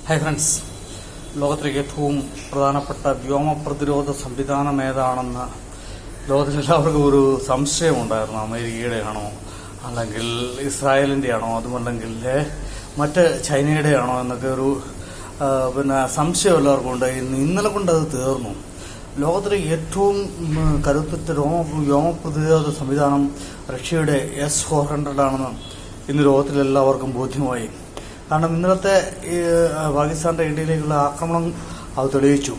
Hi friends, ലോകത്തിലെ ഏറ്റവും പ്രധാനപ്പെട്ട വ്യോമ പ്രതിരോധ സംവിധാനം ഏതാണെന്ന് ലോകത്തിലെല്ലാവർക്കും ഒരു സംശയമുണ്ടായിരുന്നു. അമേരിക്കയുടെ ആണോ, അല്ലെങ്കിൽ ഇസ്രായേലിന്റെ ആണോ, അതുമല്ലെങ്കിൽ മറ്റ് ചൈനയുടെ ആണോ എന്നൊക്കെ ഒരു സംശയം എല്ലാവർക്കും ഉണ്ട്. ഇന്നലെ കൊണ്ട് അത് തീർന്നു. ലോകത്തിലെ ഏറ്റവും കരുത്തുറ്റ വ്യോമ പ്രതിരോധ സംവിധാനം റഷ്യയുടെ S-400 ആണെന്ന് ഇന്ന് ലോകത്തിലെല്ലാവർക്കും ബോധ്യമായി. കാരണം ഇന്നലത്തെ പാകിസ്ഥാന്റെ ഇന്ത്യയിലേക്കുള്ള ആക്രമണം അത് തെളിയിച്ചു.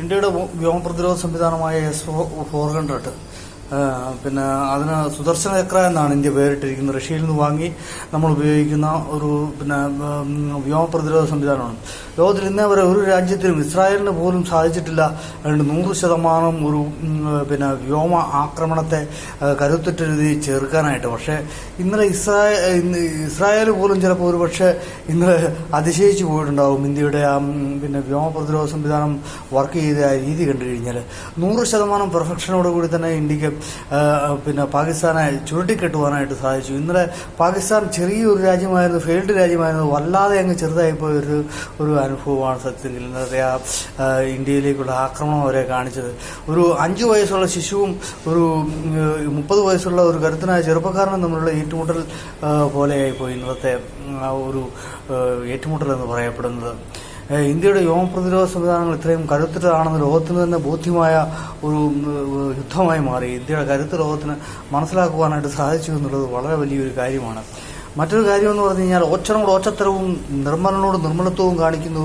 ഇന്ത്യയുടെ വ്യോമ പ്രതിരോധ സംവിധാനമായ S-400 അതിന് സുദർശന ചക്ര എന്നാണ് ഇന്ത്യ പേരിട്ടിരിക്കുന്നത്. റഷ്യയിൽ നിന്ന് വാങ്ങി നമ്മൾ ഉപയോഗിക്കുന്ന ഒരു വ്യോമ പ്രതിരോധ സംവിധാനമാണ്. ലോകത്തിൽ ഇന്നേ വരെ ഒരു രാജ്യത്തിനും ഇസ്രായേലിന് പോലും സാധിച്ചിട്ടില്ല 100% ഒരു വ്യോമ ആക്രമണത്തെ കരുത്തുറ്റ രീതിയിൽ ചേർക്കാനായിട്ട്. പക്ഷേ ഇന്നലെ ഇസ്രായേൽ പോലും ചിലപ്പോൾ ഒരു പക്ഷേ ഇന്നലെ അതിശയിച്ചു പോയിട്ടുണ്ടാവും ഇന്ത്യയുടെ വ്യോമ പ്രതിരോധ സംവിധാനം വർക്ക് ചെയ്ത രീതി കണ്ടു കഴിഞ്ഞാൽ. 100% പെർഫെക്ഷനോടുകൂടി തന്നെ ഇന്ത്യക്ക് പാകിസ്ഥാനെ ചുരുട്ടിക്കെട്ടുവാനായിട്ട് സാധിച്ചു. ഇന്നലെ പാകിസ്ഥാൻ ചെറിയൊരു രാജ്യമായിരുന്നു, ഫെയിൽഡ് രാജ്യമായിരുന്നു, വല്ലാതെ അങ്ങ് ചെറുതായിപ്പോയ ഒരു അനുഭവമാണ് സത്യത്തിൽ ഇന്നത്തെ ഇന്ത്യയിലേക്കുള്ള ആക്രമണം അവരെ കാണിച്ചത്. ഒരു 5 വയസ്സുള്ള ശിശുവും ഒരു 30 വയസ്സുള്ള ഒരു കരുത്തനായ ചെറുപ്പക്കാരനും തമ്മിലുള്ള ഏറ്റുമുട്ടൽ പോലെയായിപ്പോയി ഇന്നത്തെ ഒരു ഏറ്റുമുട്ടൽ എന്ന് പറയപ്പെടുന്നത്. ഇന്ത്യയുടെ വ്യോമ പ്രതിരോധ സംവിധാനങ്ങൾ ഇത്രയും കരുത്തരാണെന്ന് ലോകത്തിന് തന്നെ ബോധ്യമായ ഒരു യുദ്ധമായി മാറി. ഇന്ത്യയുടെ കരുത്ത് ലോകത്തിന് മനസ്സിലാക്കുവാനായിട്ട് സാധിച്ചു എന്നുള്ളത് വളരെ വലിയൊരു കാര്യമാണ്. മറ്റൊരു കാര്യമെന്ന് പറഞ്ഞു കഴിഞ്ഞാൽ ഓച്ചനോട് ഓച്ചത്തരവും നിർമ്മലനോട് നിർമ്മലത്വവും കാണിക്കുന്ന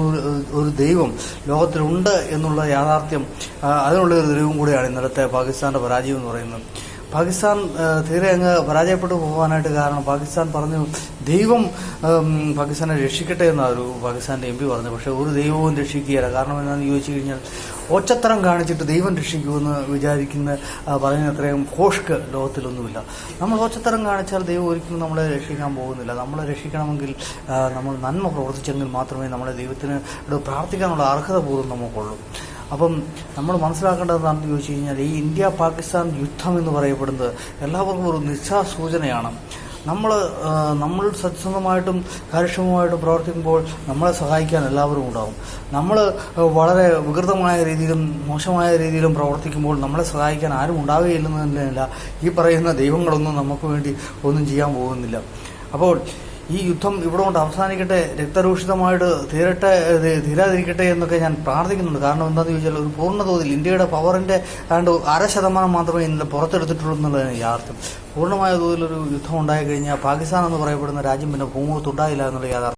ഒരു ദൈവം ലോകത്തിലുണ്ട് എന്നുള്ള യാഥാർത്ഥ്യം, അതിനുള്ള ഒരു ദൈവം കൂടിയാണ് ഇന്നലത്തെ പാകിസ്ഥാന്റെ പരാജയം എന്ന് പറയുന്നത്. പാകിസ്ഥാൻ തീരെ അങ്ങ് പരാജയപ്പെട്ടു പോകാനായിട്ട് കാരണം പാകിസ്ഥാൻ പറഞ്ഞു ദൈവം പാകിസ്ഥാനെ രക്ഷിക്കട്ടെ എന്നാണ് ഒരു പാകിസ്ഥാന്റെ MP പറഞ്ഞു. പക്ഷെ ഒരു ദൈവവും രക്ഷിക്കുകയില്ല. കാരണം എന്താണെന്ന് ചോദിച്ചു കഴിഞ്ഞാൽ ഒച്ചത്തരം കാണിച്ചിട്ട് ദൈവം രക്ഷിക്കുമെന്ന് പറയുന്ന അത്രയും കോഷ്ക്ക് ലോകത്തിലൊന്നുമില്ല. നമ്മൾ ഒച്ചത്തരം കാണിച്ചാൽ ദൈവം ഒരിക്കലും നമ്മളെ രക്ഷിക്കാൻ പോകുന്നില്ല. നമ്മളെ രക്ഷിക്കണമെങ്കിൽ നമ്മൾ നന്മ പ്രവർത്തിച്ചെങ്കിൽ മാത്രമേ നമ്മളെ ദൈവത്തിന് പ്രാർത്ഥിക്കാനുള്ള അർഹത പോലും നമുക്കുള്ളൂ. അപ്പം നമ്മൾ മനസ്സിലാക്കേണ്ടത് എന്താണെന്ന് ചോദിച്ചു കഴിഞ്ഞാൽ ഈ ഇന്ത്യ പാകിസ്ഥാൻ യുദ്ധം എന്ന് പറയപ്പെടുന്നത് എല്ലാവർക്കും ഒരു നിശാസൂചനയാണ്. നമ്മൾ സത്യസന്ധമായിട്ടും കാര്യക്ഷമമായിട്ടും പ്രവർത്തിക്കുമ്പോൾ നമ്മളെ സഹായിക്കാൻ എല്ലാവരും ഉണ്ടാവും. നമ്മൾ വളരെ വികൃതമായ രീതിയിലും മോശമായ രീതിയിലും പ്രവർത്തിക്കുമ്പോൾ നമ്മളെ സഹായിക്കാൻ ആരും ഉണ്ടാവുകയില്ലെന്ന് തന്നെയല്ല, ഈ പറയുന്ന ദൈവങ്ങളൊന്നും നമുക്ക് വേണ്ടി ഒന്നും ചെയ്യാൻ പോകുന്നില്ല. അപ്പോൾ ഈ യുദ്ധം ഇവിടെ കൊണ്ട് അവസാനിക്കട്ടെ, രക്തരൂഷിതമായിട്ട് തീരാതിരിക്കട്ടെ എന്നൊക്കെ ഞാൻ പ്രാർത്ഥിക്കുന്നുണ്ട്. കാരണം എന്താണെന്ന് ചോദിച്ചാൽ ഒരു പൂർണ്ണതോതിൽ ഇന്ത്യയുടെ പവറിന്റെ 0.5% മാത്രമേ ഇന്നലെ പുറത്തെടുത്തിട്ടുള്ളൂ എന്നുള്ളതാണ് യാഥാർത്ഥ്യം. പൂർണ്ണമായ തോതിലൊരു യുദ്ധം ഉണ്ടായി കഴിഞ്ഞാൽ പാകിസ്ഥാൻ എന്ന് പറയപ്പെടുന്ന രാജ്യം പിന്നെ ഭൂമുഖത്തുണ്ടായില്ല എന്നുള്ള യാഥാർത്ഥ്യം.